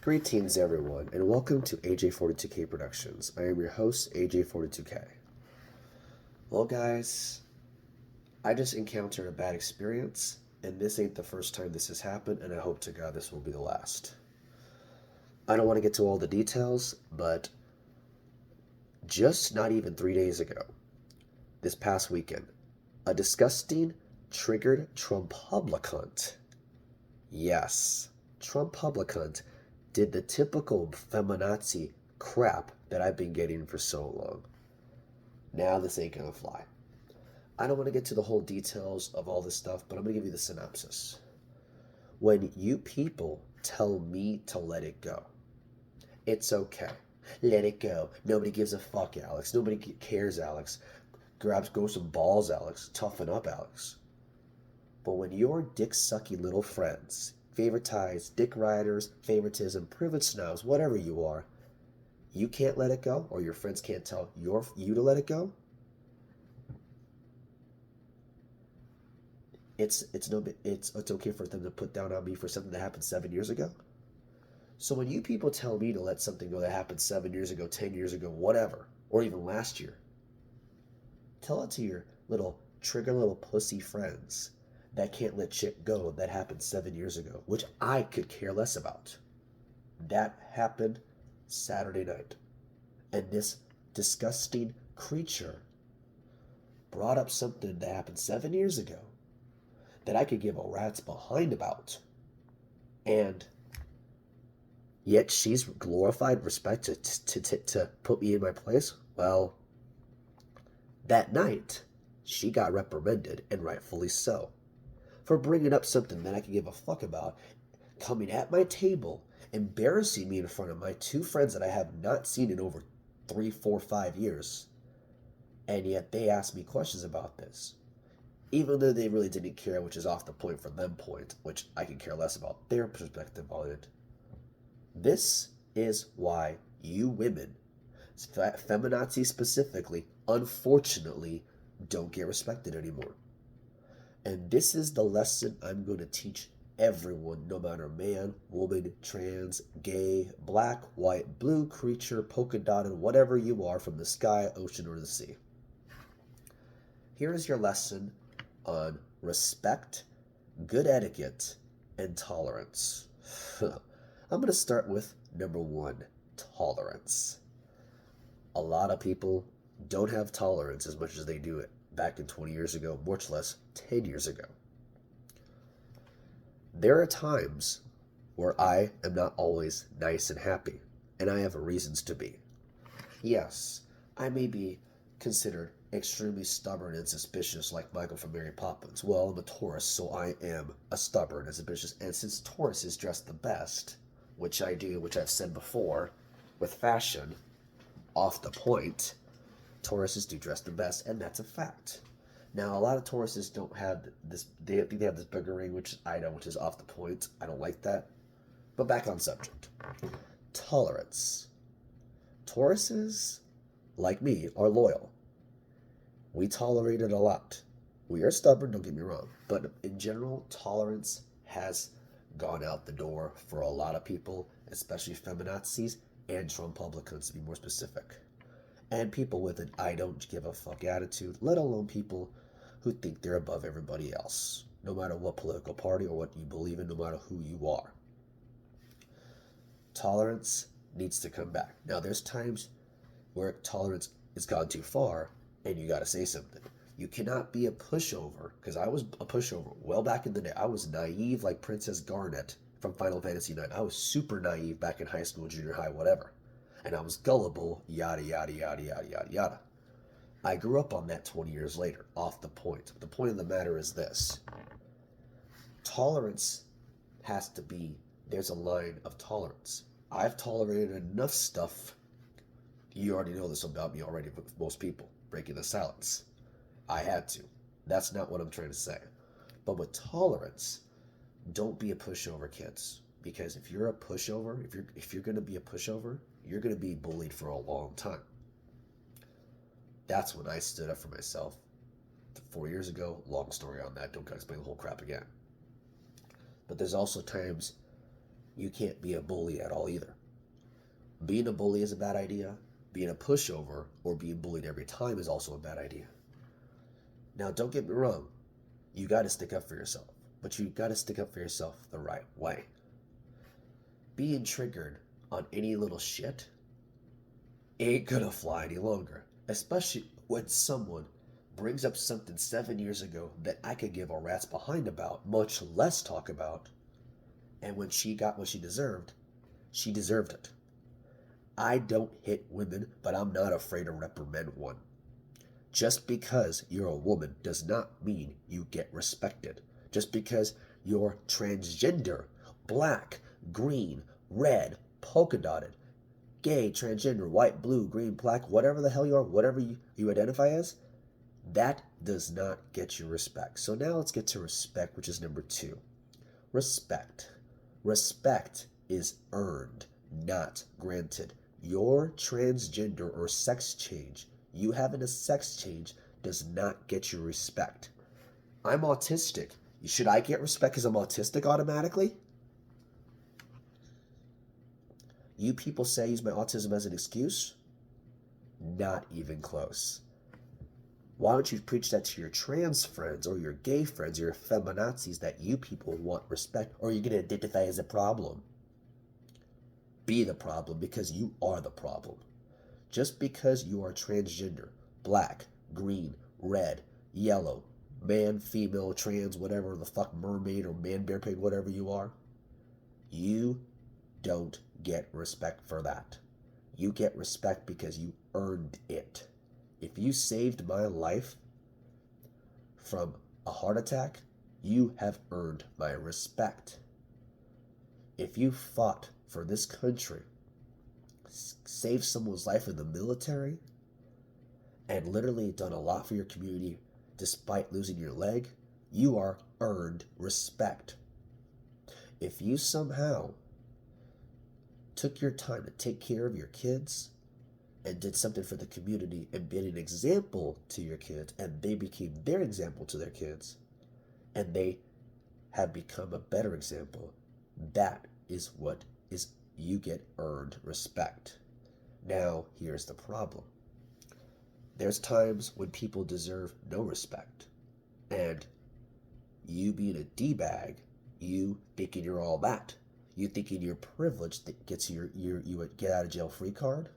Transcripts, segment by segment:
Greetings, everyone, and welcome to AJ42K Productions. I am your host, AJ42K. Well, guys, I just encountered a bad experience, and this ain't the first time this has happened, and I hope to God this will be the last. I don't want to get to all the details, but just not even 3 days ago, this past weekend, a disgusting, triggered Trumpublicant, yes, Trumpublicant, did the typical feminazi crap that I've been getting for so long. Now this ain't gonna fly. I don't want to get to the whole details of all this stuff, but I'm gonna give you the synopsis. When you people tell me to let it go, it's okay. Let it go. Nobody gives a fuck, Alex. Nobody cares, Alex. Go some balls, Alex. Toughen up, Alex. But when your dick-sucking little friends, favoritize, dick riders, favoritism, privilege snobs, whatever you are, you can't let it go, or your friends can't tell you to let it go, it's okay for them to put down on me for something that happened 7 years ago. So when you people tell me to let something go that happened 7 years ago, 10 years ago, whatever, or even last year, tell it to your little trigger little pussy friends that can't let shit go that happened 7 years ago, which I could care less about. That happened Saturday night. And this disgusting creature brought up something that happened 7 years ago that I could give a rat's behind about. And yet she's glorified respect to put me in my place. Well, that night, she got reprimanded, and rightfully so, for bringing up something that I could give a fuck about, coming at my table, embarrassing me in front of my two friends that I have not seen in over 3, 4, 5 years. And yet they asked me questions about this. Even though they really didn't care, which is off the point for them point, which I can care less about their perspective on it. This is why you women, feminazis specifically, unfortunately, don't get respected anymore. And this is the lesson I'm going to teach everyone, no matter man, woman, trans, gay, black, white, blue, creature, polka dotted, whatever you are from the sky, ocean, or the sea. Here is your lesson on respect, good etiquette, and tolerance. I'm going to start with number 1, tolerance. A lot of people don't have tolerance as much as they do it back in 20 years ago, much less 10 years ago. There are times where I am not always nice and happy, and I have reasons to be. Yes, I may be considered extremely stubborn and suspicious like Michael from Mary Poppins. Well, I'm a Taurus, so I am a stubborn and suspicious, and since Taurus is dressed the best, which I do, which I've said before, with fashion, off the point, Tauruses do dress the best, and that's a fact. Now, a lot of Tauruses don't have this, they think they have this bigger ring, which I don't, which is off the point. I don't like that. But back on subject. Tolerance. Tauruses, like me, are loyal. We tolerate it a lot. We are stubborn, don't get me wrong. But in general, tolerance has gone out the door for a lot of people, especially feminazis and Trumpublicans, to be more specific. And people with an I don't give a fuck attitude, let alone people who think they're above everybody else, no matter what political party or what you believe in, no matter who you are. Tolerance needs to come back. Now, there's times where tolerance has gone too far, and you gotta say something. You cannot be a pushover, because I was a pushover well back in the day. I was naive like Princess Garnet from Final Fantasy IX. I was super naive back in high school, junior high, whatever. And I was gullible, yada, yada, yada, yada, yada, yada. I grew up on that 20 years later, off the point. The point of the matter is this. Tolerance has to be, there's a line of tolerance. I've tolerated enough stuff. You already know this about me already, but most people, breaking the silence. I had to. That's not what I'm trying to say. But with tolerance, don't be a pushover, kids. Because if you're a pushover, if you're going to be a pushover, you're going to be bullied for a long time. That's when I stood up for myself 4 years ago. Long story on that. Don't gotta explain the whole crap again. But there's also times You can't be a bully at all either. Being a bully is a bad idea. Being a pushover or being bullied every time is also a bad idea. Now, don't get me wrong. You got to stick up for yourself, but you got to stick up for yourself the right way. Being triggered on any little shit ain't gonna fly any longer, especially when someone brings up something 7 years ago that I could give a rat's behind about, much less talk about, and when she got what she deserved it. I don't hit women, but I'm not afraid to reprimand one. Just because you're a woman does not mean you get respected. Just because you're transgender, black, green, red, polka dotted, gay, transgender, white, blue, green, black, whatever the hell you are, whatever you identify as, that does not get you respect. So now let's get to respect, which is number 2. Respect. Respect is earned, not granted. Your transgender or sex change, you having a sex change, does not get you respect. I'm autistic. Should I get respect because I'm autistic automatically? You people say I use my autism as an excuse? Not even close. Why don't you preach that to your trans friends or your gay friends or your feminazis that you people want respect, or you're going to identify as a problem? Be the problem because you are the problem. Just because you are transgender, black, green, red, yellow, man, female, trans, whatever the fuck, mermaid or man, bear, pig, whatever you are, you don't get respect for that. You get respect because you earned it. If you saved my life from a heart attack, you have earned my respect. If you fought for this country, saved someone's life in the military, and literally done a lot for your community despite losing your leg, you are earned respect. If you somehow took your time to take care of your kids and did something for the community and been an example to your kids, and they became their example to their kids, and they have become a better example, that is what is, you get earned respect. Now, here's the problem. There's times when people deserve no respect, and you being a D-bag, you thinking you're all that, you thinking you're privileged that gets you get out of jail free card,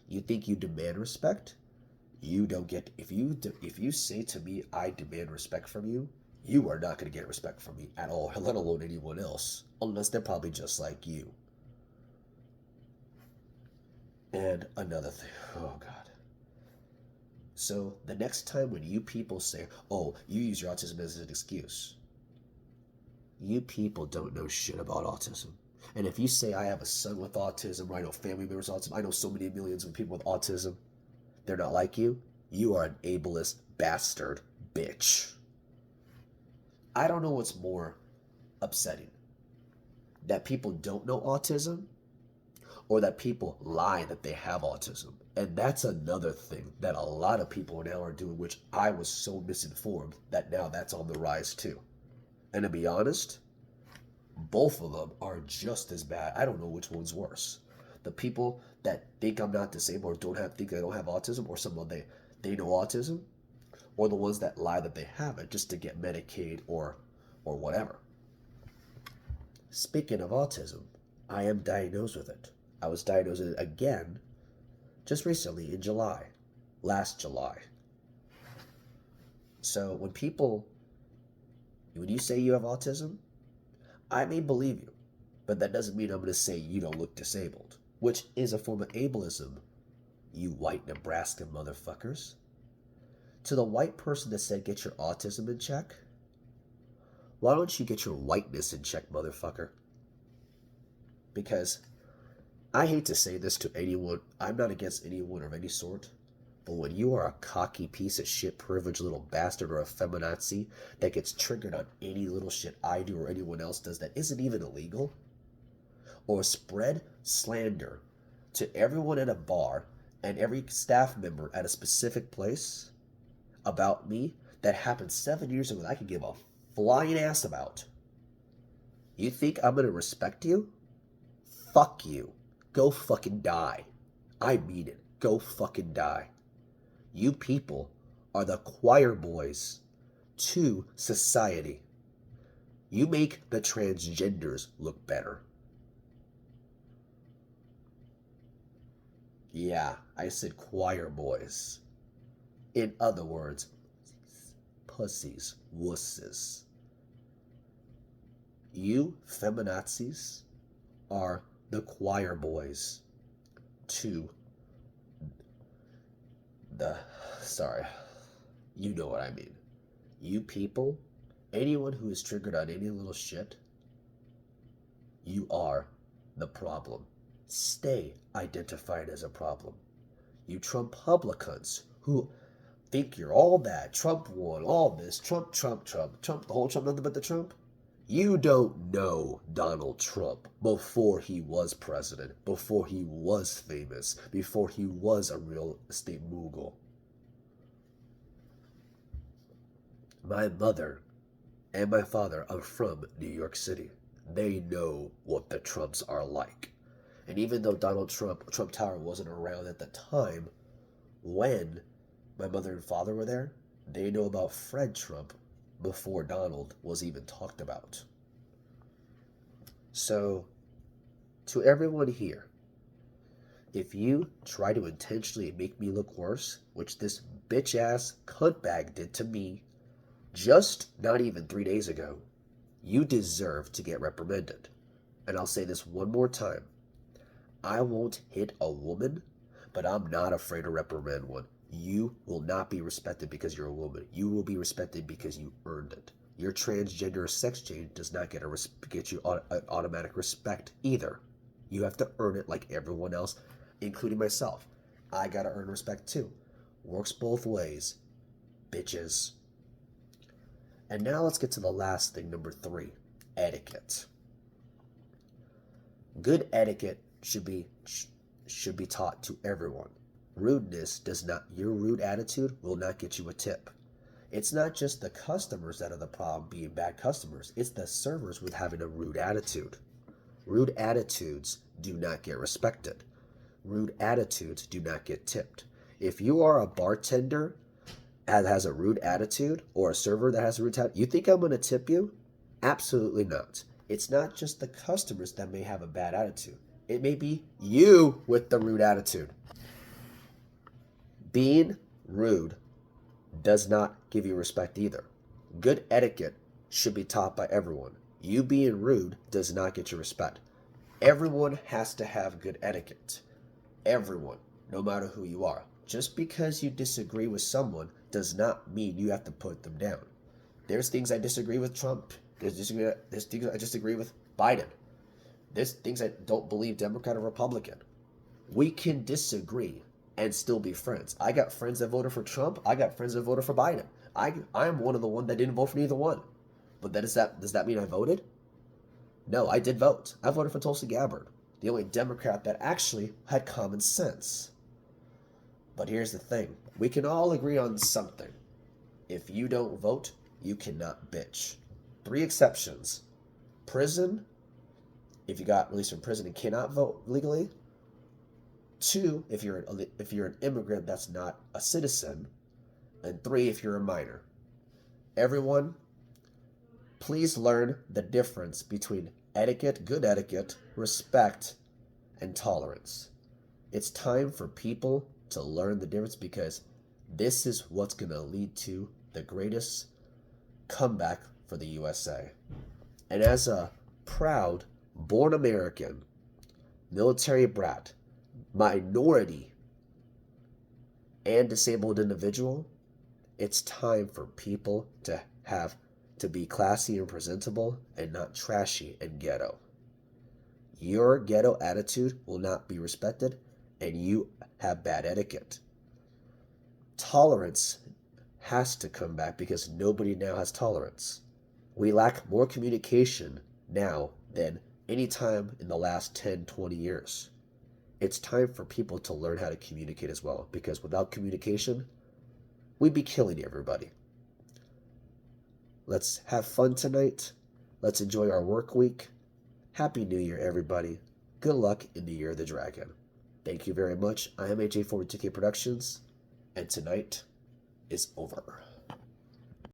you think you demand respect, you don't get, if you say to me, I demand respect from you, you are not going to get respect from me at all, let alone anyone else, unless they're probably just like you. And another thing, oh God. So the next time when you people say, oh, you use your autism as an excuse, you people don't know shit about autism. And if you say I have a son with autism, or I know family members with autism, I know so many millions of people with autism, they're not like you, you are an ableist bastard bitch. I don't know what's more upsetting. That people don't know autism, or that people lie that they have autism. And that's another thing that a lot of people now are doing, which I was so misinformed that now that's on the rise too. And to be honest, both of them are just as bad. I don't know which one's worse. The people that think I'm not disabled or think I don't have autism, or someone they know autism, or the ones that lie that they have it just to get Medicaid or whatever. Speaking of autism, I am diagnosed with it. I was diagnosed with it again just recently in July, last July. So when you say you have autism, I may believe you, but that doesn't mean I'm going to say you don't look disabled, which is a form of ableism, you white Nebraska motherfuckers. To the white person that said get your autism in check, why don't you get your whiteness in check, motherfucker? Because I hate to say this to anyone, I'm not against anyone of any sort, but when you are a cocky piece of shit, privileged little bastard or a feminazi that gets triggered on any little shit I do or anyone else does that isn't even illegal, or spread slander to everyone at a bar and every staff member at a specific place about me that happened 7 years ago that I could give a flying ass about, you think I'm going to respect you? Fuck you. Go fucking die. I mean it. Go fucking die. You people are the choir boys to society. You make the transgenders look better. Yeah, I said choir boys. In other words, pussies, wusses. You feminazis are the choir boys to the, sorry, you know what I mean. You people, anyone who is triggered on any little shit, you are the problem. Stay identified as a problem. You Trumpublicans who think you're all that. Trump won, all this. Trump, the whole Trump, nothing but the Trump. You don't know Donald Trump before he was president, before he was famous, before he was a real estate mogul. My mother and my father are from New York City. They know what the Trumps are like. And even though Trump Tower wasn't around at the time when my mother and father were there, they know about Fred Trump before Donald was even talked about. So, to everyone here, if you try to intentionally make me look worse, which this bitch-ass cuntbag did to me just not even 3 days ago, you deserve to get reprimanded. And I'll say this one more time. I won't hit a woman, but I'm not afraid to reprimand one. You will not be respected because you're a woman. You will be respected because you earned it. Your transgender or sex change does not get you an automatic respect either. You have to earn it like everyone else, including myself. I gotta earn respect too. Works both ways, bitches. And now let's get to the last thing, number 3, etiquette. Good etiquette should be taught to everyone. Rudeness does not, your rude attitude will not get you a tip. It's not just the customers that are the problem being bad customers. It's the servers with having a rude attitude. Rude attitudes do not get respected. Rude attitudes do not get tipped. If you are a bartender that has a rude attitude or a server that has a rude attitude, you think I'm going to tip you? Absolutely not. It's not just the customers that may have a bad attitude. It may be you with the rude attitude. Being rude does not give you respect either. Good etiquette should be taught by everyone. You being rude does not get you respect. Everyone has to have good etiquette. Everyone, no matter who you are. Just because you disagree with someone does not mean you have to put them down. There's things I disagree with Trump. There's things I disagree with Biden. There's things I don't believe Democrat or Republican. We can disagree and still be friends. I got friends that voted for Trump. I got friends that voted for Biden. I'm one of the one that didn't vote for neither one. But does that mean I voted? No, I did vote. I voted for Tulsi Gabbard, the only Democrat that actually had common sense. But here's the thing. We can all agree on something. If you don't vote, you cannot bitch. 3 exceptions. Prison, if you got released from prison and cannot vote legally. 2, if you're an immigrant that's not a citizen. And 3, if you're a minor. Everyone, please learn the difference between etiquette, good etiquette, respect, and tolerance. It's time for people to learn the difference because this is what's going to lead to the greatest comeback for the USA. And as a proud, born American, military brat, minority, and disabled individual, it's time for people to be classy and presentable and not trashy and ghetto. Your ghetto attitude will not be respected and you have bad etiquette. Tolerance has to come back because nobody now has tolerance. We lack more communication now than any time in the last 10, 20 years. It's time for people to learn how to communicate as well because without communication, we'd be killing everybody. Let's have fun tonight. Let's enjoy our work week. Happy New Year, everybody. Good luck in the Year of the Dragon. Thank you very much. I am AJ for Ettiquette Productions, and tonight is over.